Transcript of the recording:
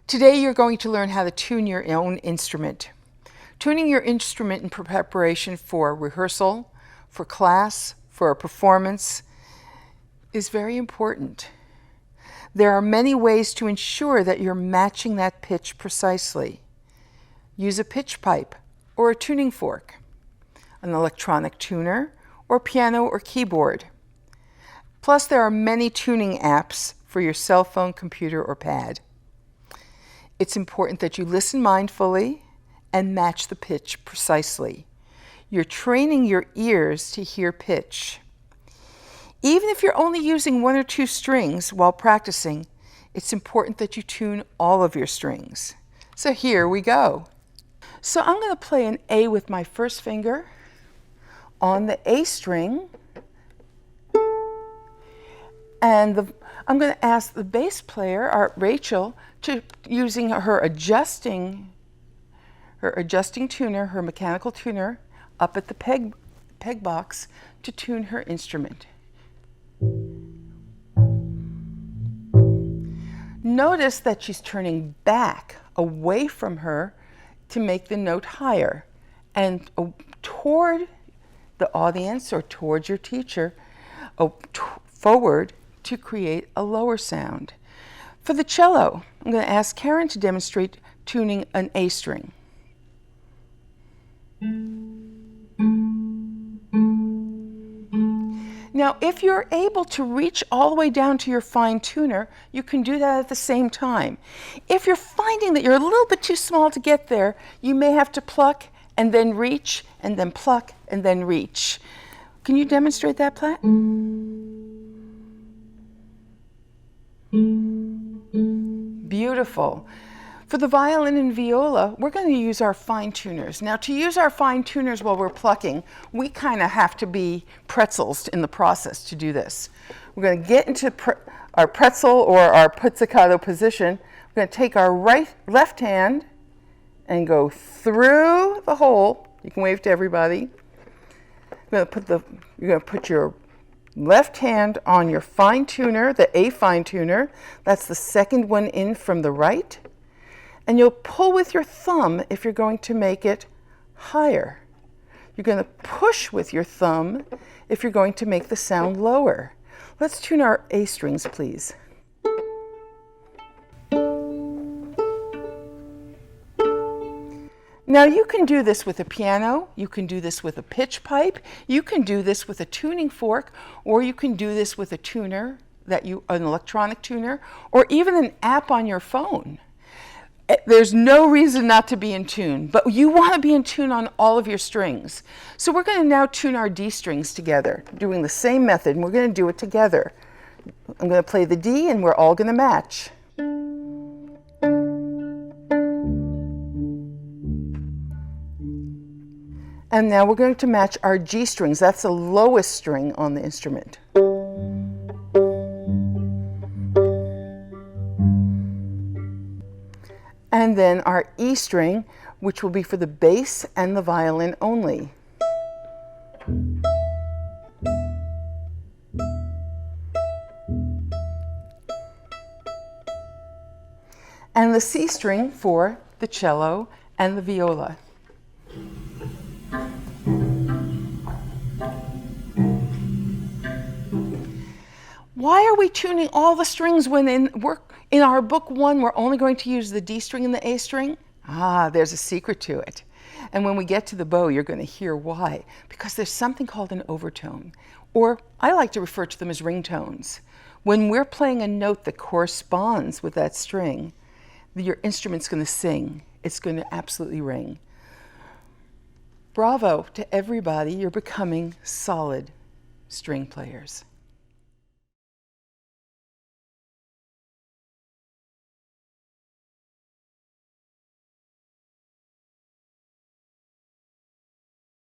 Today you're going to learn how to tune your own instrument. Tuning your instrument in preparation for rehearsal, for class, for a performance is very important. There are many ways to ensure that you're matching that pitch precisely. Use a pitch pipe or a tuning fork, an electronic tuner, or piano or keyboard. Plus, there are many tuning apps for your cell phone, computer, or pad. It's important that you listen mindfully and match the pitch precisely. You're training your ears to hear pitch. Even if you're only using one or two strings while practicing, it's important that you tune all of your strings. So here we go. So I'm going to play an A with my first finger on the A string, and I'm going to ask the bass player, Rachel, to using her adjusting tuner, her mechanical tuner, up at the peg box to tune her instrument. Notice that she's turning back away from her to make the note higher, and toward the audience or towards your teacher, forward to create a lower sound. For the cello, I'm going to ask Karen to demonstrate tuning an A string. Now, if you're able to reach all the way down to your fine tuner, you can do that at the same time. If you're finding that you're a little bit too small to get there, you may have to pluck and then reach, and then pluck and then reach. Can you demonstrate that, Platt? Beautiful. For the violin and viola, we're going to use our fine tuners. Now, to use our fine tuners while we're plucking, we kind of have to be pretzels in the process to do this. We're going to get into our pretzel or our pizzicato position. We're going to take our left hand and go through the hole. You can wave to everybody. You're going to put your left hand on your fine tuner, the A fine tuner. That's the second one in from the right. And you'll pull with your thumb if you're going to make it higher. You're going to push with your thumb if you're going to make the sound lower. Let's tune our A strings, please. Now you can do this with a piano, you can do this with a pitch pipe, you can do this with a tuning fork, or you can do this with a tuner, an electronic tuner, or even an app on your phone. There's no reason not to be in tune, but you want to be in tune on all of your strings. So we're going to now tune our D strings together, doing the same method, and we're going to do it together. I'm going to play the D, and we're all going to match. And now we're going to match our G strings. That's the lowest string on the instrument. And then our E string, which will be for the bass and the violin only. And the C string for the cello and the viola. Why are we tuning all the strings when in our book one we're only going to use the D string and the A string? There's a secret to it. And when we get to the bow, you're going to hear why. Because there's something called an overtone, or I like to refer to them as ringtones. When we're playing a note that corresponds with that string, your instrument's going to sing. It's going to absolutely ring. Bravo to everybody. You're becoming solid string players.